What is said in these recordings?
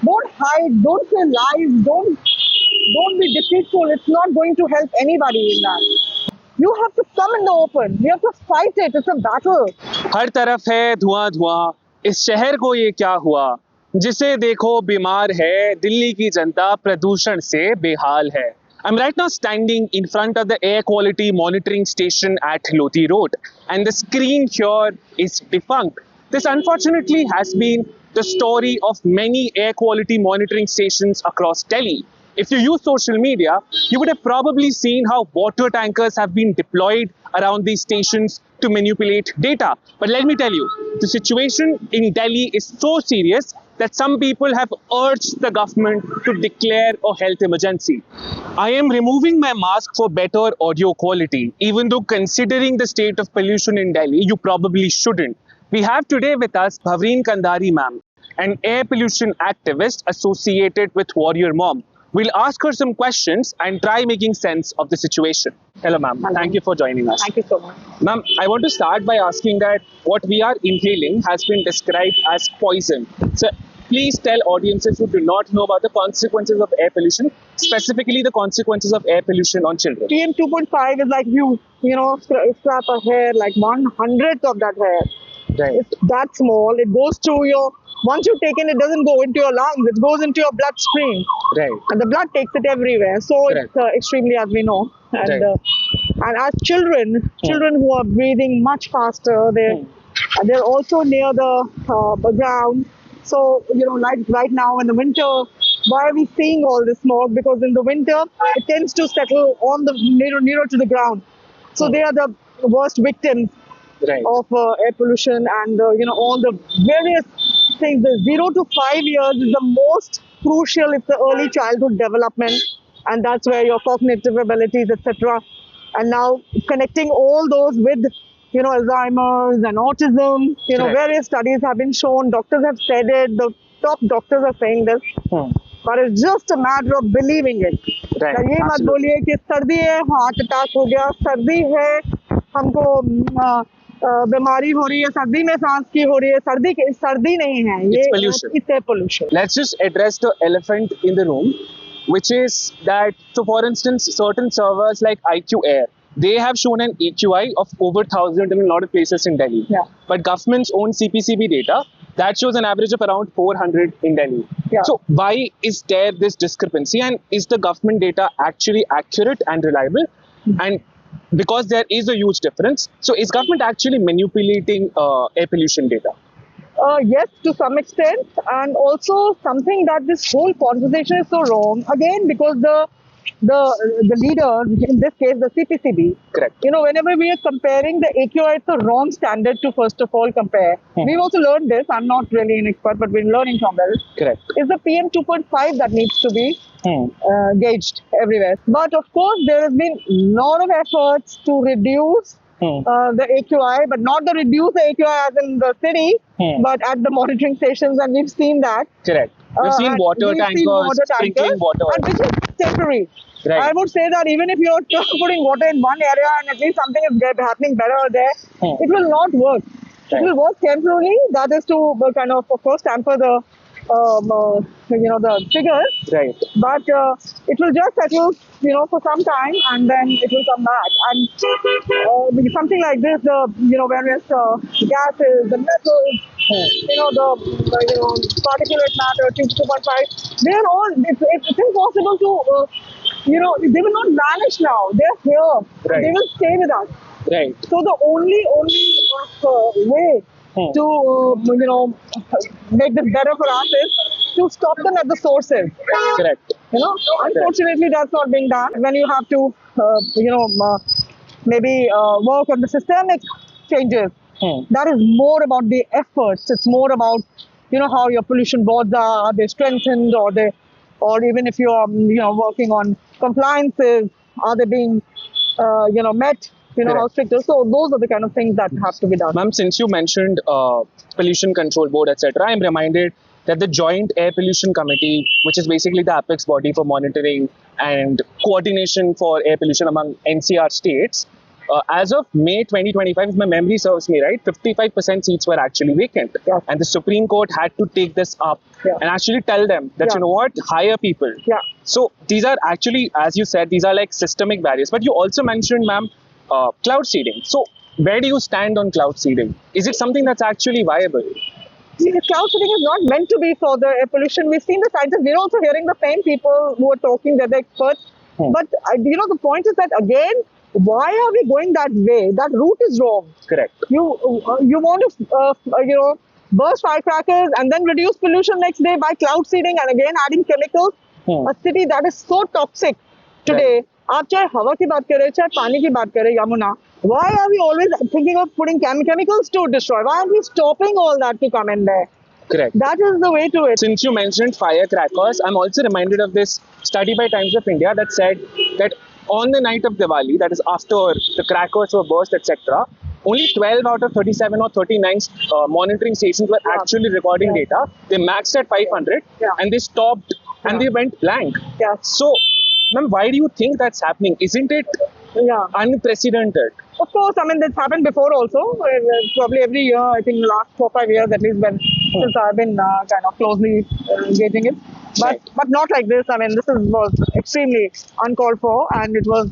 Don't hide, don't say lies, don't be deceitful. It's not going to help anybody in that. You have to come in the open. You have to fight it. It's a battle. हर तरफ है धुआं धुआं, इस शहर को ये क्या हुआ, जिसे देखो बीमार है, दिल्ली की जनता प्रदूषण से बेहाल है. I'm right now standing in front of the air quality monitoring station at Lodhi Road, and the screen here is defunct. This unfortunately has been the story of many air quality monitoring stations across Delhi. If you use social media, you would have probably seen how water tankers have been deployed around these stations to manipulate data. But let me tell you, the situation in Delhi is so serious that some people have urged the government to declare a health emergency. I am removing my mask for better audio quality, even though considering the state of pollution in Delhi, you probably shouldn't. We have today with us Bhavreen Kandhari ma'am, an air pollution activist associated with Warrior Mom. We'll ask her some questions and try making sense of the situation. Hello ma'am, thank you for joining us. Thank you so much. Ma'am, I want to start by asking that what we are inhaling has been described as poison. So please tell audiences who do not know about the consequences of air pollution, specifically the consequences of air pollution on children. PM 2.5 is like scrap a hair, like 1/100th of that hair. Right. It's that small. It goes through your, once you take it, it doesn't go into your lungs. It goes into your bloodstream. Right. And the blood takes it everywhere. So Correct. it's extremely, as we know. And, Right. and as children who are breathing much faster, they're also near the ground. So, like right now in the winter, why are we seeing all this smoke? Because in the winter, it tends to settle on the nearer to the ground. So they are the worst victims Right. of air pollution and all the various things. The 0 to 5 years is the most crucial. It's the early childhood development, and that's where your cognitive abilities, etc. And now connecting all those with Alzheimer's and autism. Correct. Various studies have been shown. Doctors have said it. The top doctors are saying this. But it's just a matter of believing it. Right. ये मत बोलिए कि सर्दी है, heart attack हो गया, सर्दी है, हमको बीमारी हो रही है, सर्दी में सांस की हो रही है, सर्दी नहीं है, ये pollution. it's air pollution. Let's just address the elephant in the room, which is that, so for instance, certain servers like IQ Air, they have shown an AQI of over 1,000 in a lot of places in Delhi. Yeah. But government's own CPCB data, that shows an average of around 400 in Delhi. Yeah. So why is there this discrepancy, and is the government data actually accurate and reliable? And because there is a huge difference, so is government actually manipulating air pollution data? Yes, to some extent, and also something that this whole conversation is so wrong. Again, because the leaders, in this case the CPCB, Correct. whenever we are comparing the AQI, it's a wrong standard to first of all compare. We've also learned this. I'm not really an expert, but we're learning from this. Correct. It's the PM 2.5 that needs to be gauged everywhere. But of course, there has been a lot of efforts to reduce the AQI, but not the reduce the AQI as in the city, but at the monitoring stations, and we've seen that. Correct. We've seen water tankers sprinkling water. And which is temporary. Right. I would say that even if you're putting water in one area and at least something is happening better there, it will not work. Right. It will work temporarily. That is to kind of course, tamper the the figures. Right. But it will just settle, for some time, and then it will come back. And something like this, the various gases, the metals, the particulate matter, 2.5, they are all. It's impossible to. They will not vanish now. They're here. Right. They will stay with us. Right. So the only way to make this better for us is to stop them at the sources. Correct. Unfortunately, that's not being done. When you have to, maybe work on the systemic changes, that is more about the efforts. It's more about how your pollution boards are they strengthened, or even if you are working on compliances, are they being met? How strict. So those are the kind of things that have to be done. Ma'am, since you mentioned Pollution Control Board, etc., I'm reminded that the Joint Air Pollution Committee, which is basically the apex body for monitoring and coordination for air pollution among NCR states, as of May 2025, if my memory serves me right, 55% seats were actually vacant. Yeah. And the Supreme Court had to take this up and actually tell them that, Yeah. you know what, hire people. Yeah. So these are actually, as you said, these are like systemic barriers. But you also mentioned, ma'am, cloud seeding. So where do you stand on cloud seeding? Is it something that's actually viable? See, cloud seeding is not meant to be for the air pollution. We've seen the scientists. We're also hearing the same people who are talking, they're the experts. But, the point is that, again, why are we going that way? That route is wrong. Correct. You want to, burst firecrackers and then reduce pollution next day by cloud seeding and again adding chemicals. A city that is so toxic today. आप चाहे हवा की बात करें, चाहे पानी की बात करें, Yamuna. Why are we always thinking of putting chemicals to destroy? Why aren't we stopping all that to come in there? Correct. That is the way to it. Since you mentioned firecrackers, I'm also reminded of this study by Times of India that said that on the night of Diwali, that is after the crackers were burst, etc., only 12 out of 37 or 39 monitoring stations were actually recording data. They maxed at 500 and they stopped and they went blank. Yeah. So, ma'am, why do you think that's happening? Isn't it unprecedented? Of course, I mean, that's happened before also. Probably every year, I think the last 4-5 years at least, since I've been kind of closely engaging it. But not like this. I mean, this was extremely uncalled for and it was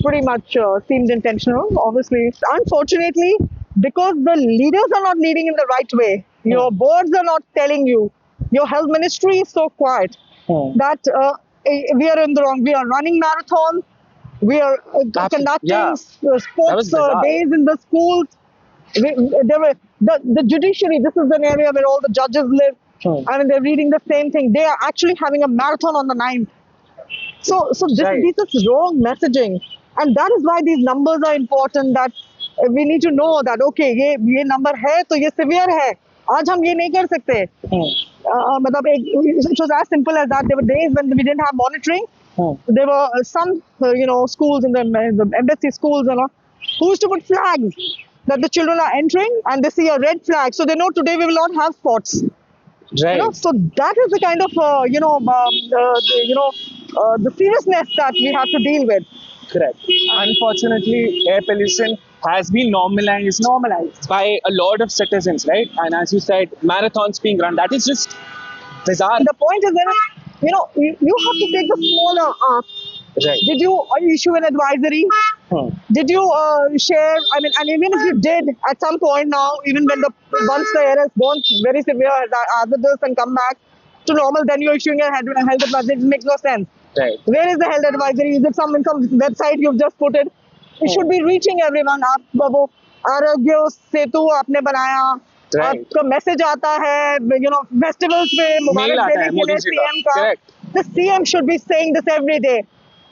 pretty much seemed intentional, obviously. Unfortunately, because the leaders are not leading in the right way, your boards are not telling you, your health ministry is so quiet that we are in the wrong. We are running marathons. We are conducting sports days in the schools. The judiciary, this is an area where all the judges live. I mean, they're reading the same thing. They are actually having a marathon on the 9th. So this is wrong messaging. And that is why these numbers are important, that we need to know that, okay, ये number है, तो ये severe है. आज हम ये नहीं कर सकते. It was as simple as that. There were days when we didn't have monitoring. There were some, schools in the embassy schools, who used to put flags that the children are entering and they see a red flag. So they know today we will not have sports. Right. So that is the kind of, the seriousness that we have to deal with. Correct. Unfortunately, air pollution has been normalized by a lot of citizens, right? And as you said, marathons being run, that is just bizarre. The point is that, you have to take the smaller ask. Right. Did you issue an advisory? Did you share? I mean, and even if you did at some point now, even when once the air has gone very severe, hazardous and come back to normal, then you're issuing a health advisory. It makes no sense. Right. Where is the health advisory? Is it some website you've just put it? It should be reaching everyone. आप वो आरोग्य सेतु आपने बनाया. आपका message आता है, festivals पे मुबारक देने के लिए CM का. The CM should be saying this every day.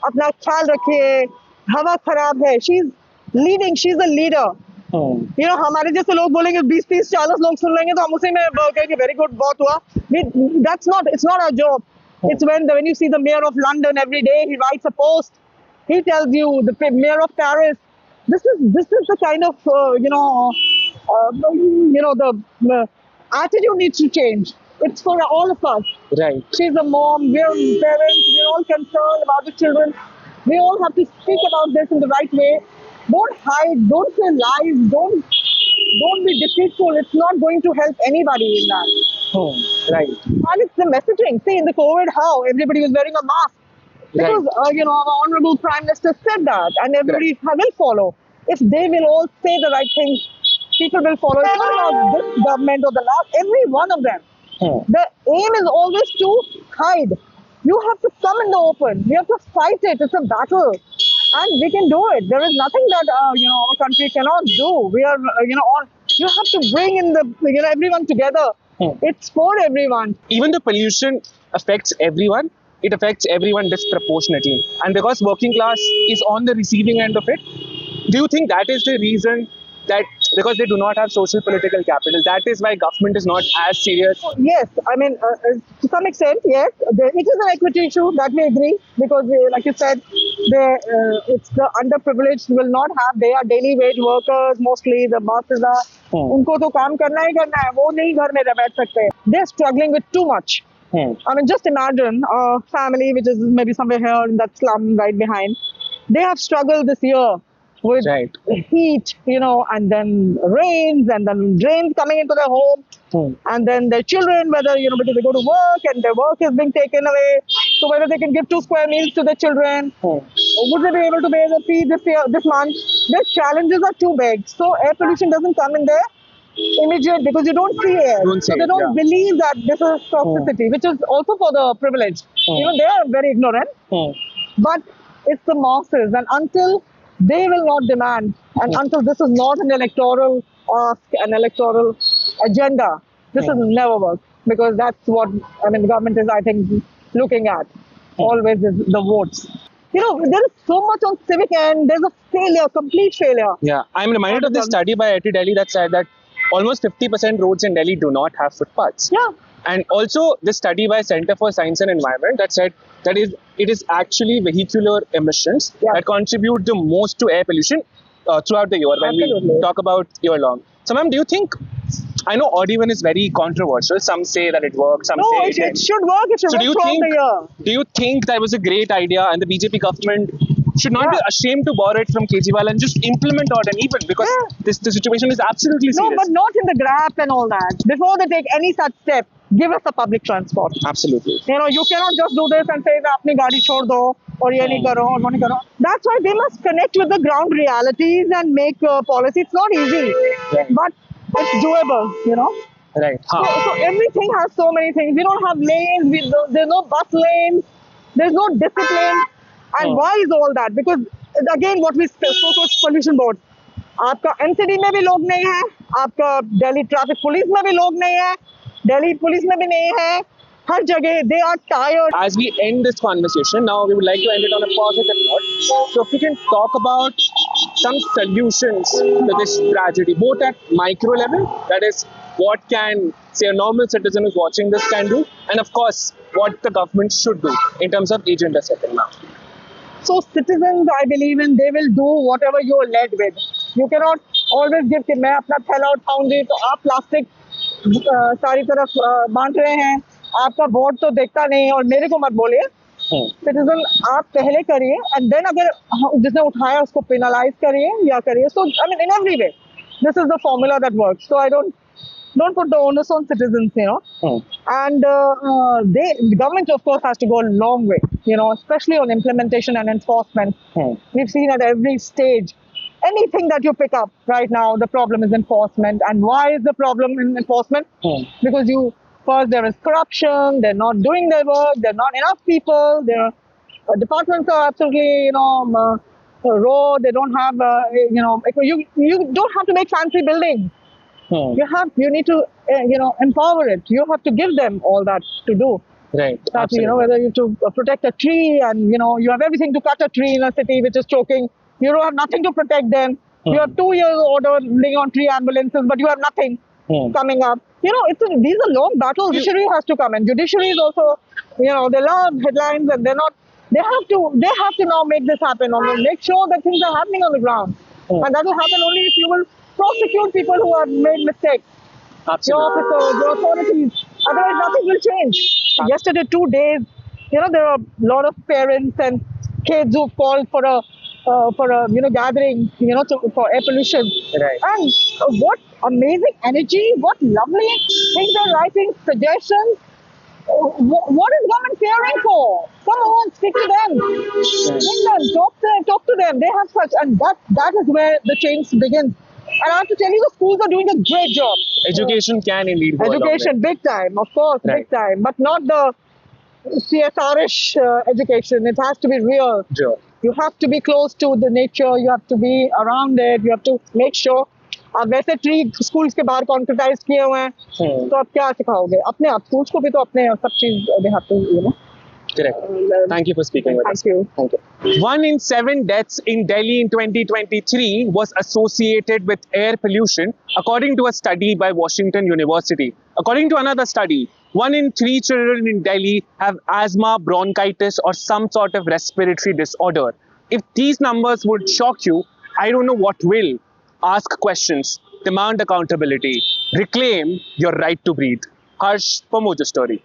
अपना ख्याल रखिए, हवा खराब है. She's leading. She's a leader. हमारे जैसे लोग बोलेंगे 20, 30, 40 लोग सुन लेंगे तो हम उसी में कहेंगे very good, बहुत हुआ. It's not our job. It's when you see the mayor of London every day, he writes a post. He tells you, the mayor of Paris. This is the kind of the attitude needs to change. It's for all of us. Right. She's a mom. We're parents. We're all concerned about the children. We all have to speak about this in the right way. Don't hide. Don't say lies. Don't be deceitful. It's not going to help anybody in that. Right. And it's the messaging. See, in the COVID, how everybody was wearing a mask. Because, our Honorable Prime Minister said that, and everybody will follow. If they will all say the right things, people will follow. It's not about this government or the last, every one of them. The aim is always to hide. You have to come in the open. You have to fight it. It's a battle. And we can do it. There is nothing that, our country cannot do. We are, you have to bring in everyone together. It's for everyone. Even the pollution affects everyone. It affects everyone disproportionately. And because working class is on the receiving end of it, do you think that is the reason that because they do not have social political capital, that is why government is not as serious? Yes, I mean, to some extent, yes. It is an equity issue, that we agree, because like you said, it's the underprivileged will not have, they are daily wage workers, mostly the bosses are, उनको तो काम करना ही करना है, वो नहीं घर में बैठ सकते. They're struggling with too much. I mean, just imagine a family which is maybe somewhere here in that slum right behind. They have struggled this year with Right. heat, and then rains, and then rains coming into their home, and then their children, whether, because they go to work and their work is being taken away, so whether they can give 2 square meals to their children, would they be able to pay the fee this month? Their challenges are too big, so air pollution doesn't come in there immediate because you don't see air. Don't see So they it, don't yeah. believe that this is toxicity, which is also for the privileged. Even they are very ignorant. But it's the masses, and until they will not demand, and until this is not an electoral ask, an electoral agenda, this will never work, because that's what the government is, I think, looking at always is the votes. There is so much on civic end. There's a failure, complete failure. Yeah, I'm reminded of this study by IIT Delhi that said that almost 50% roads in Delhi do not have footpaths. Yeah. And also this study by Center for Science and Environment that said that it is actually vehicular emissions that contribute the most to air pollution throughout the year when we talk about year long. So ma'am, do you think, I know odd even is very controversial. Some say that it works, some say it should work. It should So work throughout the year. do you think that was a great idea and the BJP government should not be ashamed to borrow it from Kejriwal and just implement odd and even, because the situation is absolutely serious. No, but not in the graph and all that. Before they take any such step, give us the public transport. Absolutely. You cannot just do this and say, "Apni gaadi chhod do," or "Ye nahi karo," or "wo nahi karo." That's why they must connect with the ground realities and make policy. It's not easy, but it's doable. Right. So everything has so many things. We don't have lanes. There's no bus lanes. There's no discipline. And why is all that? Because again, what we spoke of pollution board. आपका NCD में भी लोग नहीं है, आपका Delhi traffic police में भी लोग नहीं है, दिल्ली पुलिस में भी नहीं है, हर जगह they are tired. As we end this conversation, now we would like to end it on a positive note. So if we can talk about some solutions to this tragedy, both at micro level, that is what can, say, a normal citizen who's watching this can do, and of course, what the government should do in terms of agenda setting now. So citizens, I believe in, they will do whatever you're led with. You cannot always give कि मैं अपना थैला उठाऊंगी तो आप plastic सारी तरफ बांट रहे हैं, आपका बोर्ड तो देखता नहीं और मेरे को मत बोलिए. सिटीजन आप पहले करिए, एंड देन अगर जिसने उठाया उसको पेनलाइज करिए या करिए. So I mean, in every way, this is the formula that works. So I don't put the onus on citizens, And the government, of course, has to go a long way, especially on implementation and enforcement. We've seen at every stage, anything that you pick up right now, the problem is enforcement. And why is the problem in enforcement? Because first there is corruption, they're not doing their work, there are not enough people, their departments are absolutely, raw, they don't have, you don't have to make fancy buildings. You need to, empower it. You have to give them all that to do. Right. That, whether you have to protect a tree and, you have everything to cut a tree in a city which is choking. You don't have nothing to protect them. You have 2 years order bring on tree ambulances, but you have nothing coming up. These are long battles. Judiciary has to come in. Judiciary is also, they love headlines and they have to now make this happen, or make sure that things are happening on the ground. And that will happen only if you will prosecute people who have made mistakes. Your officers, your authorities. Otherwise, nothing will change. Yesterday, 2 days, there are a lot of parents and kids who called for a gathering, for air pollution. Right. And what amazing energy! What lovely things they're writing, suggestions. What is government caring for? Come on, speak to them. Bring them, talk to them. They have such, and that is where the change begins. And I have to tell you, the schools are doing a great job. Education can indeed go Education, big time, of course, big time. But not the CSR-ish education. It has to be real. Sure. You have to be close to the nature. You have to be around it. You have to make sure. अब वैसे tree schools के बाहर concretise किए हुए हैं, तो आप क्या सिखाओगे? अपने आप स्कूल्स को भी तो अपने सब चीज they have to, Correct. Thank you for speaking with us. Thank you. 1 in 7 deaths in Delhi in 2023 was associated with air pollution, according to a study by Washington University. According to another study, 1 in 3 children in Delhi have asthma, bronchitis, or some sort of respiratory disorder. If these numbers would shock you, I don't know what will. Ask questions, demand accountability, reclaim your right to breathe. Harsh for Mojo Story.